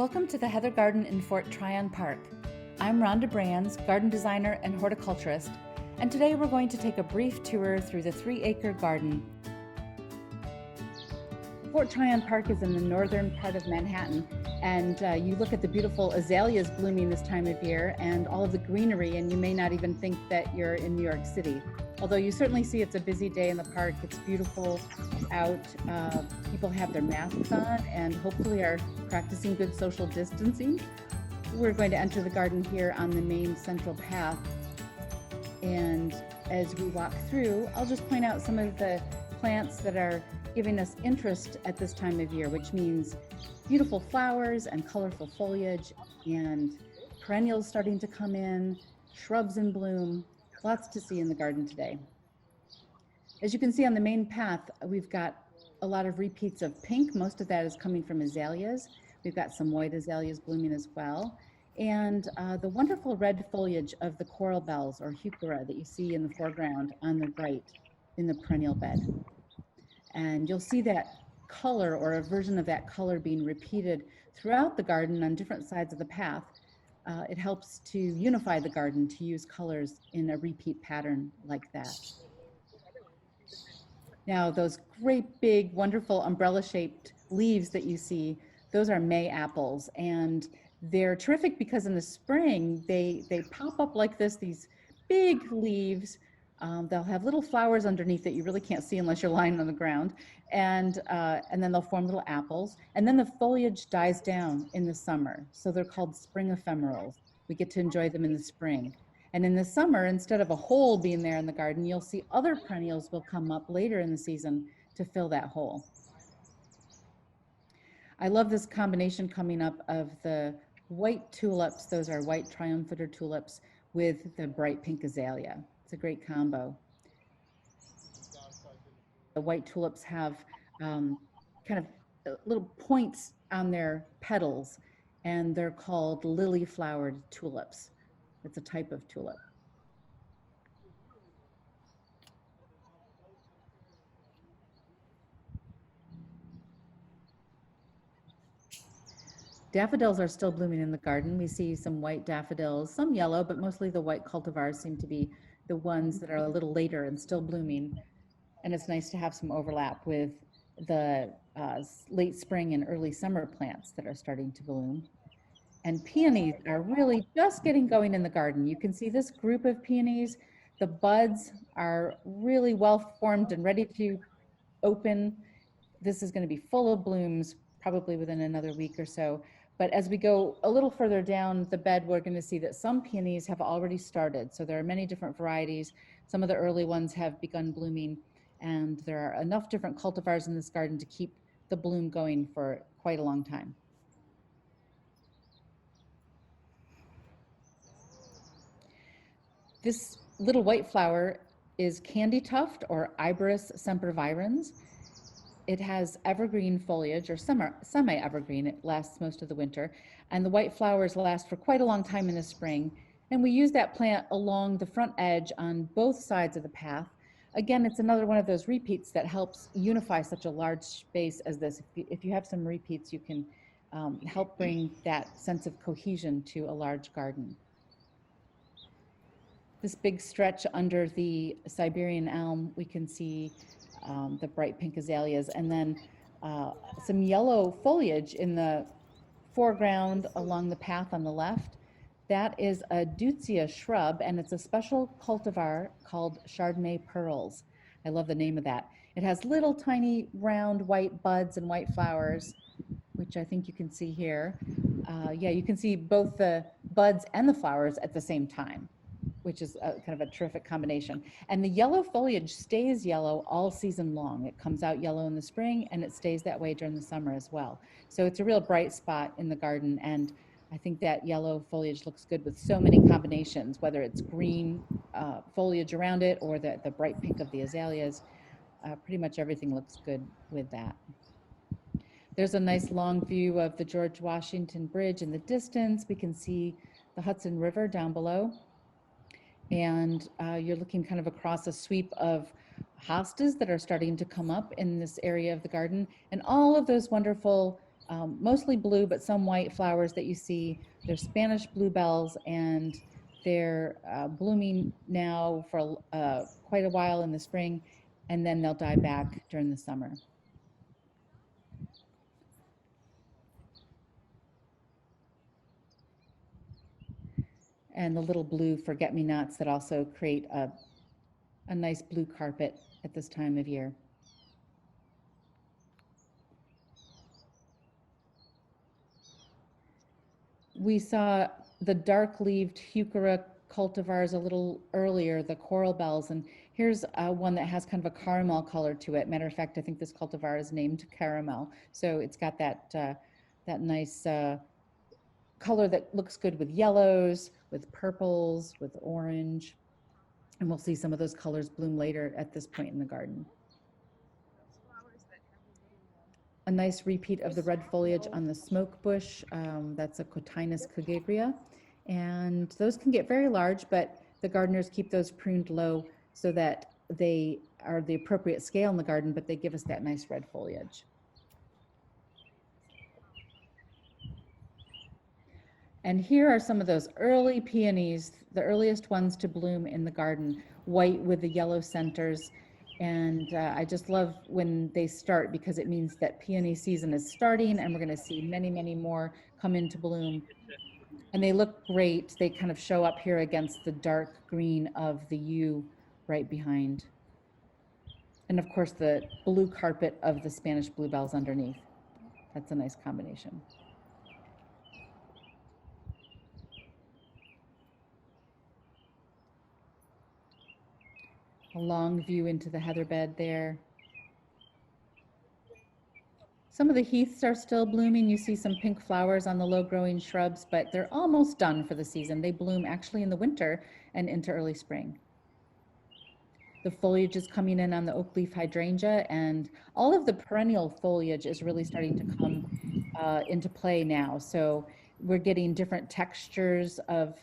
Welcome to the Heather Garden in Fort Tryon Park. I'm Rhonda Brands, garden designer and horticulturist, and today we're going to take a brief tour through the 3-acre garden. Fort Tryon Park is in the northern part of Manhattan, and you look at the beautiful azaleas blooming this time of year and all of the greenery, and you may not even think that you're in New York City. Although you certainly see it's a busy day in the park. It's beautiful out. People have their masks on and hopefully are practicing good social distancing. We're going to enter the garden here on the main central path. And as we walk through, I'll just point out some of the plants that are giving us interest at this time of year, which means beautiful flowers and colorful foliage and perennials starting to come in, shrubs in bloom. Lots to see in the garden today. As you can see on the main path, we've got a lot of repeats of pink. Most of that is coming from azaleas. We've got some white azaleas blooming as well. And the wonderful red foliage of the coral bells or heuchera that you see in the foreground on the right in the perennial bed. And you'll see that color or a version of that color being repeated throughout the garden on different sides of the path. It helps to unify the garden to use colors in a repeat pattern like that. Now, those great big, wonderful umbrella-shaped leaves that you see, those are May apples, and they're terrific because in the spring, they pop up like this, these big leaves. They'll have little flowers underneath that you really can't see unless you're lying on the ground. And then they'll form little apples. And then the foliage dies down in the summer. So they're called spring ephemerals. We get to enjoy them in the spring. And in the summer, instead of a hole being there in the garden, you'll see other perennials will come up later in the season to fill that hole. I love this combination coming up of the white tulips, those are white triumphator tulips, with the bright pink azalea. It's a great combo. The white tulips have kind of little points on their petals, and they're called lily-flowered tulips. It's a type of tulip. Daffodils are still blooming in the garden. We see some white daffodils, some yellow, but mostly the white cultivars seem to be the ones that are a little later and still blooming. And it's nice to have some overlap with the late spring and early summer plants that are starting to bloom. And peonies are really just getting going in the garden. You can see this group of peonies. The buds are really well formed and ready to open. This is going to be full of blooms probably within another week or so. But as we go a little further down the bed, we're going to see that some peonies have already started. So there are many different varieties. Some of the early ones have begun blooming, and there are enough different cultivars in this garden to keep the bloom going for quite a long time. This little white flower is candy tuft or Iberis sempervirens. It has evergreen foliage or semi-evergreen. It lasts most of the winter, and the white flowers last for quite a long time in the spring. And we use that plant along the front edge on both sides of the path. Again, it's another one of those repeats that helps unify such a large space as this. If you have some repeats, you can help bring that sense of cohesion to a large garden. This big stretch under the Siberian elm, we can see the bright pink azaleas, and then some yellow foliage in the foreground along the path on the left. That is a Deutzia shrub, and it's a special cultivar called Chardonnay Pearls. I love the name of that. It has little tiny round white buds and white flowers, which I think you can see here. Yeah, you can see both the buds and the flowers at the same time, which is kind of a terrific combination. And the yellow foliage stays yellow all season long. It comes out yellow in the spring, and it stays that way during the summer as well. So it's a real bright spot in the garden, and I think that yellow foliage looks good with so many combinations, whether it's green foliage around it or the bright pink of the azaleas. Pretty much everything looks good with that. There's a nice long view of the George Washington Bridge in the distance. We can see the Hudson River down below. And you're looking kind of across a sweep of hostas that are starting to come up in this area of the garden. And all of those wonderful mostly blue, but some white flowers that you see. They're Spanish bluebells, and they're blooming now for quite a while in the spring, and then they'll die back during the summer. And the little blue forget-me-nots that also create a nice blue carpet at this time of year. We saw the dark-leaved heuchera cultivars a little earlier, the coral bells, and here's one that has kind of a caramel color to it. Matter of fact, I think this cultivar is named Caramel, so it's got that that nice color that looks good with yellows, with purples, with orange, and we'll see some of those colors bloom later at this point in the garden. A nice repeat of the red foliage on the smoke bush. That's a Cotinus cogegria. And those can get very large, but the gardeners keep those pruned low so that they are the appropriate scale in the garden, but they give us that nice red foliage. And here are some of those early peonies, the earliest ones to bloom in the garden, white with the yellow centers. And I just love when they start, because it means that peony season is starting, and we're going to see many, many more come into bloom. And they look great. They kind of show up here against the dark green of the yew right behind. And of course, the blue carpet of the Spanish bluebells underneath. That's a nice combination. A long view into the heather bed there. Some of the heaths are still blooming. You see some pink flowers on the low-growing shrubs, but they're almost done for the season. They bloom actually in the winter and into early spring. The foliage is coming in on the oak leaf hydrangea, and all of the perennial foliage is really starting to come into play now. So we're getting different textures of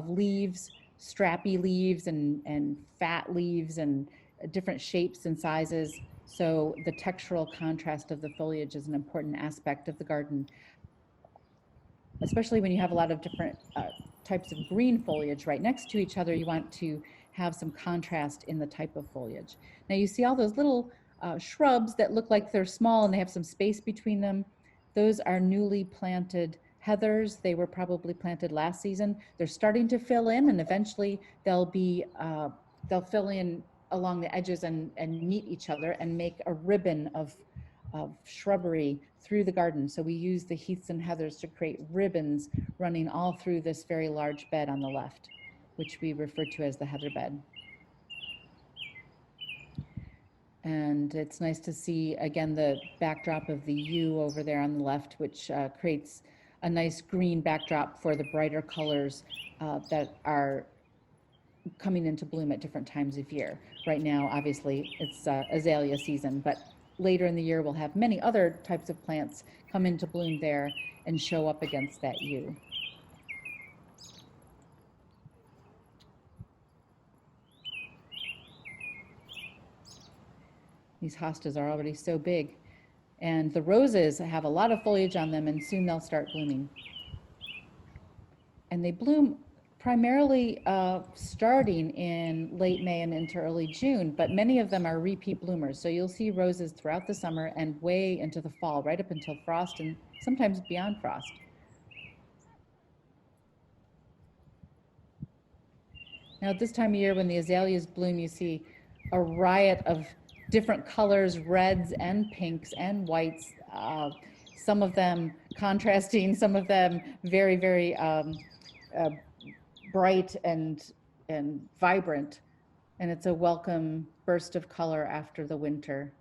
leaves, strappy leaves and fat leaves, and different shapes and sizes. So the textural contrast of the foliage is an important aspect of the garden, especially when you have a lot of different types of green foliage right next to each other. You want to have some contrast in the type of foliage. Now you see all those little shrubs that look like they're small and they have some space between them. Those are newly planted heathers. They were probably planted last season. They're starting to fill in, and eventually they'll fill in along the edges and meet each other and make a ribbon of shrubbery through the garden. So we use the heaths and heathers to create ribbons running all through this very large bed on the left, which we refer to as the heather bed. And it's nice to see, again, the backdrop of the yew over there on the left, which creates a nice green backdrop for the brighter colors that are coming into bloom at different times of year. Right now, obviously, it's azalea season, but later in the year, we'll have many other types of plants come into bloom there and show up against that yew. These hostas are already so big. And the roses have a lot of foliage on them, and soon they'll start blooming. And they bloom primarily starting in late May and into early June, but many of them are repeat bloomers. So you'll see roses throughout the summer and way into the fall, right up until frost and sometimes beyond frost. Now at this time of year, when the azaleas bloom, you see a riot of different colors, reds and pinks and whites, some of them contrasting, some of them very, very bright and vibrant, and it's a welcome burst of color after the winter.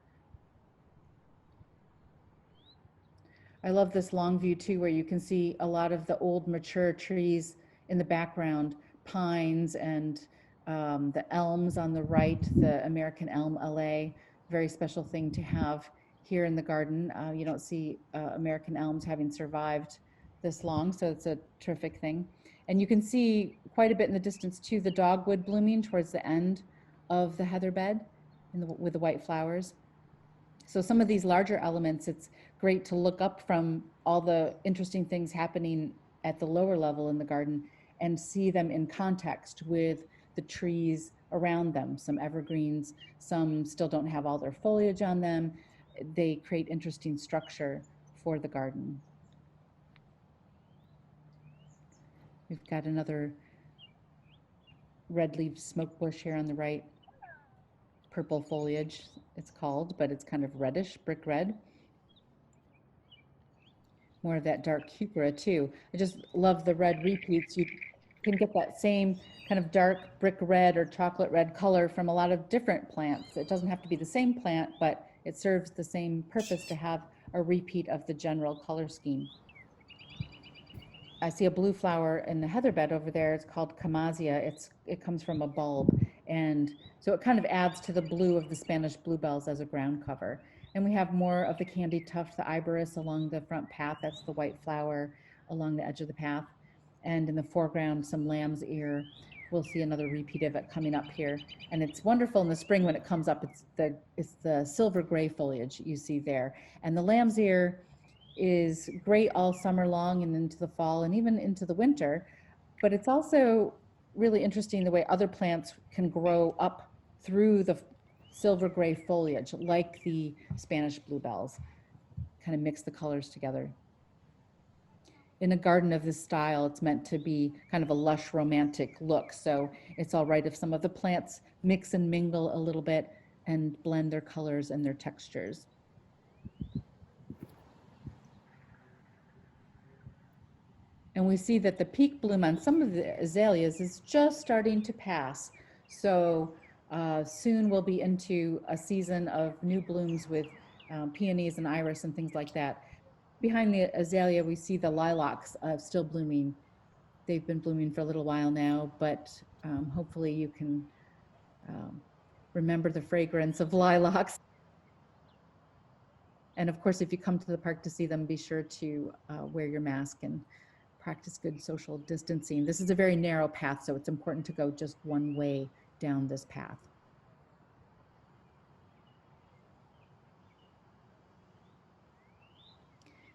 I love this long view too, where you can see a lot of the old mature trees in the background, pines and the elms on the right, the American elm LA, very special thing to have here in the garden. You don't see American elms having survived this long, so it's a terrific thing. And you can see quite a bit in the distance too, the dogwood blooming towards the end of the heather bed with the white flowers. So some of these larger elements, it's great to look up from all the interesting things happening at the lower level in the garden and see them in context with the trees around them. Some evergreens, some still don't have all their foliage on them. They create interesting structure for the garden. We've got another red-leaved smoke bush here on the right. Purple foliage, it's called, but it's kind of reddish, brick red. More of that dark heuchera too. I just love the red repeats. You can get that same kind of dark brick red or chocolate red color from a lot of different plants. It doesn't have to be the same plant, but it serves the same purpose to have a repeat of the general color scheme. I see a blue flower in the heather bed over there. It's called Camazia. It comes from a bulb, and so it kind of adds to the blue of the Spanish bluebells as a ground cover. And we have more of the candy tuft, the iberis along the front path. That's the white flower along the edge of the path. And in the foreground, some lamb's ear. We'll see another repeat of it coming up here. And it's wonderful in the spring when it comes up. It's the silver gray foliage you see there. And the lamb's ear is great all summer long and into the fall and even into the winter. But it's also really interesting the way other plants can grow up through the silver gray foliage, like the Spanish bluebells, kind of mix the colors together. In a garden of this style, it's meant to be kind of a lush, romantic look. So it's all right if some of the plants mix and mingle a little bit and blend their colors and their textures. And we see that the peak bloom on some of the azaleas is just starting to pass. So soon we'll be into a season of new blooms with peonies and iris and things like that. Behind the azalea, we see the lilacs still blooming. They've been blooming for a little while now, but hopefully you can remember the fragrance of lilacs. And of course, if you come to the park to see them, be sure to wear your mask and practice good social distancing. This is a very narrow path, so it's important to go just one way down this path.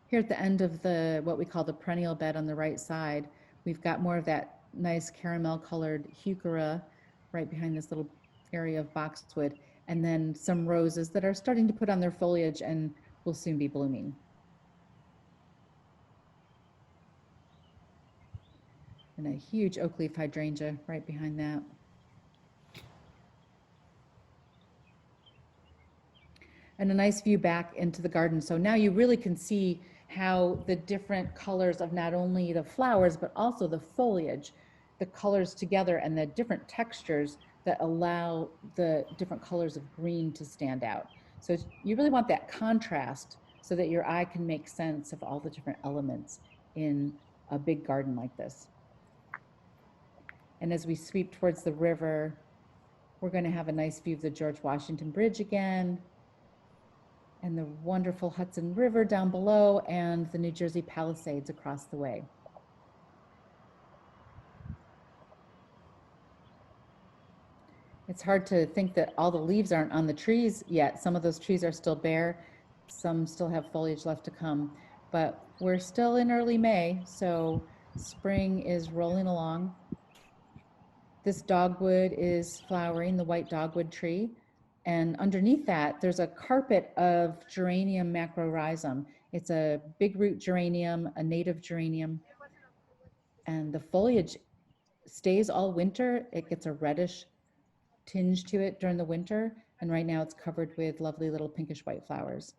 Here at the end of what we call the perennial bed on the right side, we've got more of that nice caramel colored heuchera right behind this little area of boxwood, and then some roses that are starting to put on their foliage and will soon be blooming. And a huge oak leaf hydrangea right behind that. And a nice view back into the garden. So now you really can see how the different colors of not only the flowers, but also the foliage, the colors together and the different textures that allow the different colors of green to stand out. So you really want that contrast so that your eye can make sense of all the different elements in a big garden like this. And as we sweep towards the river, we're going to have a nice view of the George Washington Bridge again, and the wonderful Hudson River down below, and the New Jersey Palisades across the way. It's hard to think that all the leaves aren't on the trees yet. Some of those trees are still bare. Some still have foliage left to come, but we're still in early May, so spring is rolling along. This dogwood is flowering, the white dogwood tree. And underneath that, there's a carpet of geranium macrorhizum. It's a big root geranium, a native geranium. And the foliage stays all winter. It gets a reddish tinge to it during the winter. And right now it's covered with lovely little pinkish white flowers.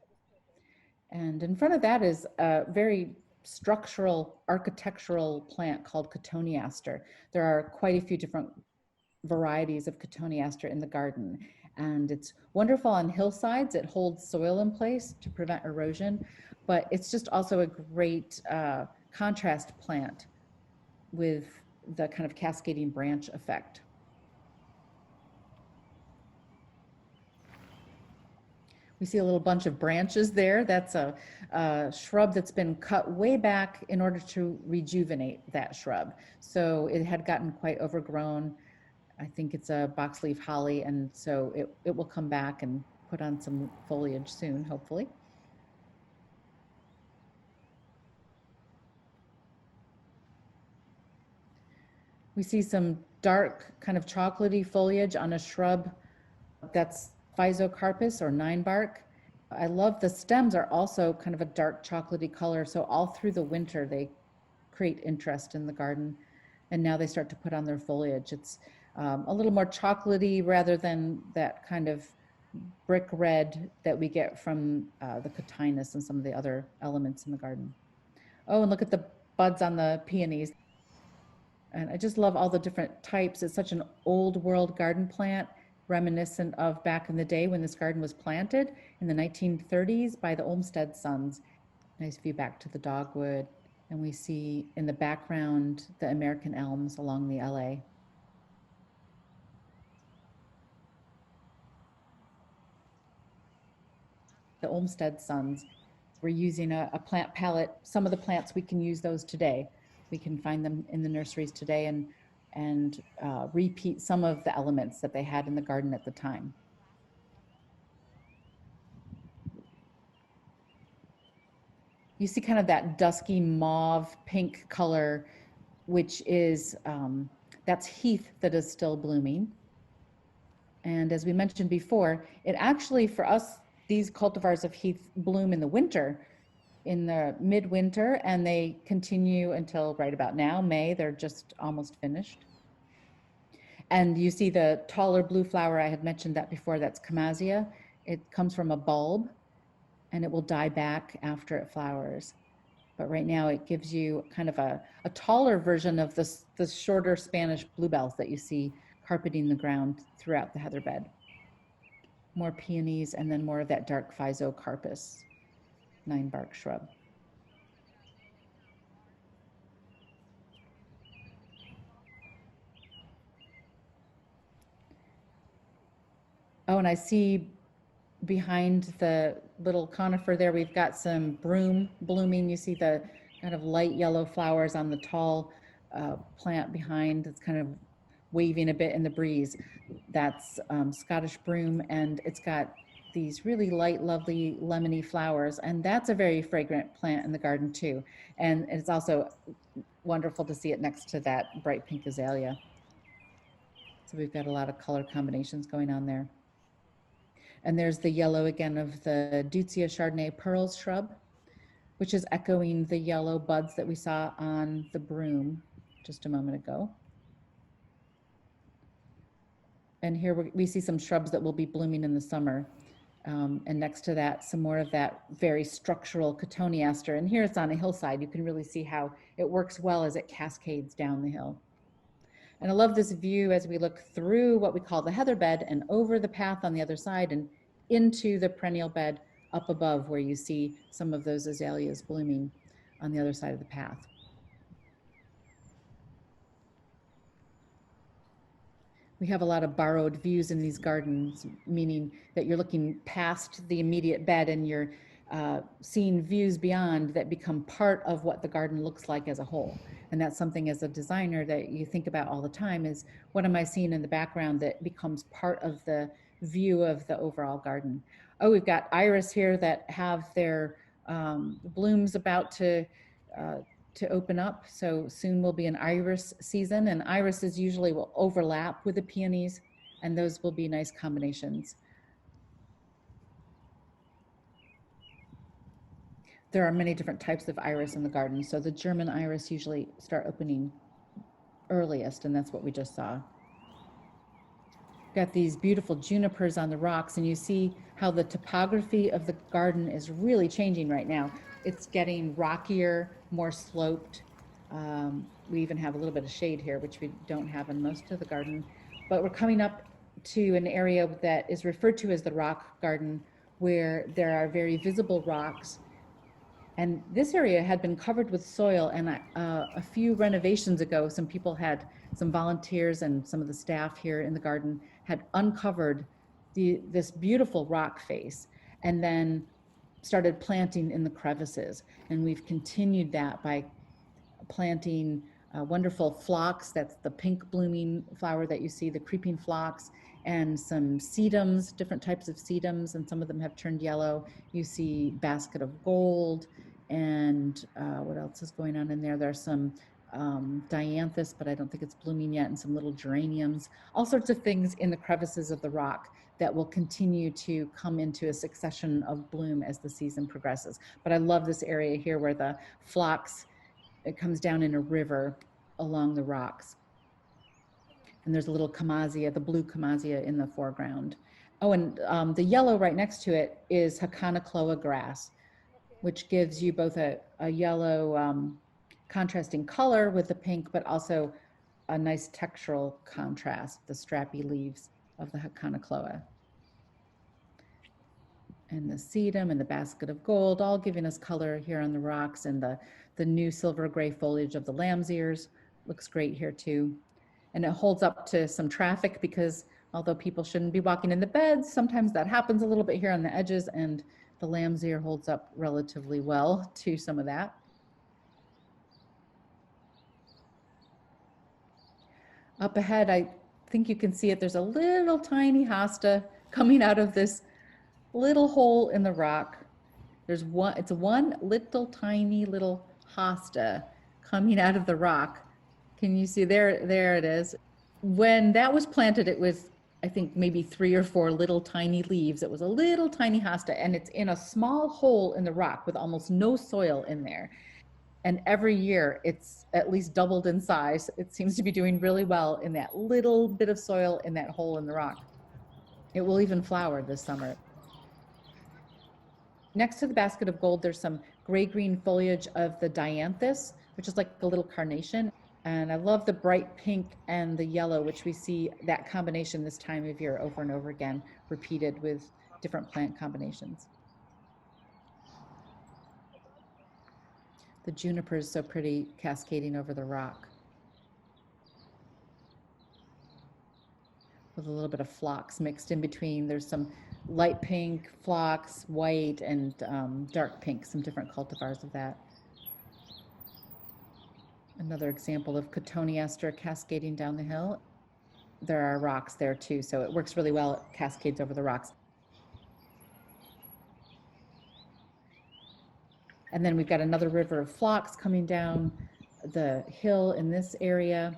And in front of that is a very structural, architectural plant called cotoneaster. There are quite a few different varieties of cotoneaster in the garden. And it's wonderful on hillsides. It holds soil in place to prevent erosion, but it's just also a great contrast plant with the kind of cascading branch effect. We see a little bunch of branches there. That's a shrub that's been cut way back in order to rejuvenate that shrub. So it had gotten quite overgrown. I think it's a boxleaf holly, and so it will come back and put on some foliage soon, hopefully. We see some dark kind of chocolatey foliage on a shrub that's physocarpus or nine bark. I love the stems are also kind of a dark chocolatey color. So all through the winter, they create interest in the garden. And now they start to put on their foliage. It's a little more chocolatey rather than that kind of brick red that we get from the cotinus and some of the other elements in the garden. Oh, and look at the buds on the peonies. And I just love all the different types. It's such an old world garden plant, reminiscent of back in the day when this garden was planted in the 1930s by the Olmsted sons. Nice view back to the dogwood. And we see in the background the American elms along the LA. The Olmsted sons. We're using a plant palette. Some of the plants, we can use those today. We can find them in the nurseries today and repeat some of the elements that they had in the garden at the time. You see kind of that dusky mauve pink color, which is, that's heath that is still blooming. And as we mentioned before, it actually, for us, these cultivars of heath bloom in the winter, in the midwinter, and they continue until right about now, May. They're just almost finished. And you see the taller blue flower, I had mentioned that before, that's Camassia. It comes from a bulb and it will die back after it flowers. But right now it gives you kind of a taller version of the shorter Spanish bluebells that you see carpeting the ground throughout the heather bed. More peonies and then more of that dark physocarpus, nine bark shrub. Oh, and I see behind the little conifer there, we've got some broom blooming. You see the kind of light yellow flowers on the tall plant behind. It's kind of waving a bit in the breeze. That's Scottish broom, and it's got these really light, lovely lemony flowers. And that's a very fragrant plant in the garden too. And it's also wonderful to see it next to that bright pink azalea. So we've got a lot of color combinations going on there. And there's the yellow again of the Deutzia Chardonnay pearls shrub, which is echoing the yellow buds that we saw on the broom just a moment ago. And here we see some shrubs that will be blooming in the summer. And next to that, some more of that very structural cotoneaster. And here it's on a hillside. You can really see how it works well as it cascades down the hill. And I love this view as we look through what we call the heather bed and over the path on the other side and into the perennial bed up above, where you see some of those azaleas blooming on the other side of the path. We have a lot of borrowed views in these gardens, meaning that you're looking past the immediate bed and you're seeing views beyond that become part of what the garden looks like as a whole. And that's something as a designer that you think about all the time is, what am I seeing in the background that becomes part of the view of the overall garden? Oh, we've got iris here that have their blooms about to open up. So soon will be an iris season, and irises usually will overlap with the peonies, and those will be nice combinations. There are many different types of iris in the garden. So the German iris usually start opening earliest, and that's what we just saw. Got these beautiful junipers on the rocks, and you see how the topography of the garden is really changing right now. It's getting rockier, more sloped. We even have a little bit of shade here, which we don't have in most of the garden. But we're coming up to an area that is referred to as the rock garden, where there are very visible rocks. And this area had been covered with soil, and a few renovations ago, some volunteers and some of the staff here in the garden had uncovered this beautiful rock face and then started planting in the crevices. And we've continued that by planting wonderful phlox. That's the pink blooming flower that you see, the creeping phlox, and some sedums, different types of sedums, and some of them have turned yellow. You see basket of gold, and what else is going on in there? There's some dianthus, but I don't think it's blooming yet, and some little geraniums, all sorts of things in the crevices of the rock that will continue to come into a succession of bloom as the season progresses. But I love this area here where the phlox, it comes down in a river along the rocks. And there's a little chamasia, the blue chamasia in the foreground. Oh, and the yellow right next to it is Hakanakloa grass, which gives you both a yellow contrasting color with the pink, but also a nice textural contrast, the strappy leaves of the Hakanakloa. And the sedum and the basket of gold, all giving us color here on the rocks, and the new silver gray foliage of the lamb's ears looks great here too. And it holds up to some traffic because although people shouldn't be walking in the beds, sometimes that happens a little bit here on the edges, and the lamb's ear holds up relatively well to some of that. Up ahead, I think you can see it. There's a little tiny hosta coming out of this little hole in the rock. There's one, it's one little tiny little hosta coming out of the rock. Can you see there? There it is. When that was planted, it was, I think, maybe 3 or 4 little tiny leaves. It was a little tiny hosta, and it's in a small hole in the rock with almost no soil in there. And every year it's at least doubled in size. It seems to be doing really well in that little bit of soil in that hole in the rock. It will even flower this summer. Next to the basket of gold, there's some gray-green foliage of the dianthus, which is like a little carnation. And I love the bright pink and the yellow, which we see that combination this time of year over and over again, repeated with different plant combinations. The juniper is so pretty, cascading over the rock, with a little bit of phlox mixed in between. There's some light pink, phlox, white, and dark pink, some different cultivars of that. Another example of cotoneaster cascading down the hill. There are rocks there too, so it works really well. It cascades over the rocks. And then we've got another river of phlox coming down the hill in this area,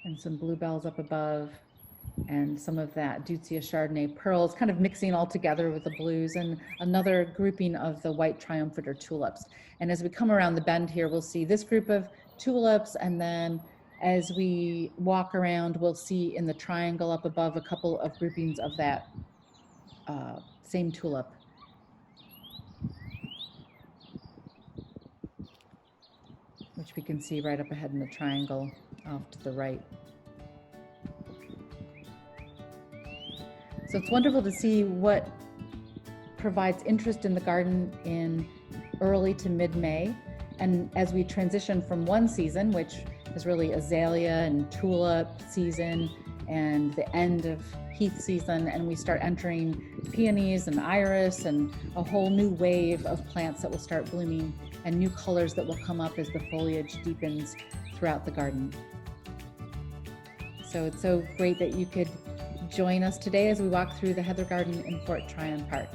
and some bluebells up above, and some of that Deutzia Chardonnay pearls kind of mixing all together with the blues, and another grouping of the white triumphant tulips. And as we come around the bend here, we'll see this group of tulips, and then as we walk around, we'll see in the triangle up above a couple of groupings of that same tulip. Which we can see right up ahead in the triangle off to the right. So it's wonderful to see what provides interest in the garden in early to mid-May. And as we transition from one season, which is really azalea and tulip season and the end of heath season, and we start entering peonies and iris and a whole new wave of plants that will start blooming, and new colors that will come up as the foliage deepens throughout the garden. So it's so great that you could join us today as we walk through the Heather Garden in Fort Tryon Park.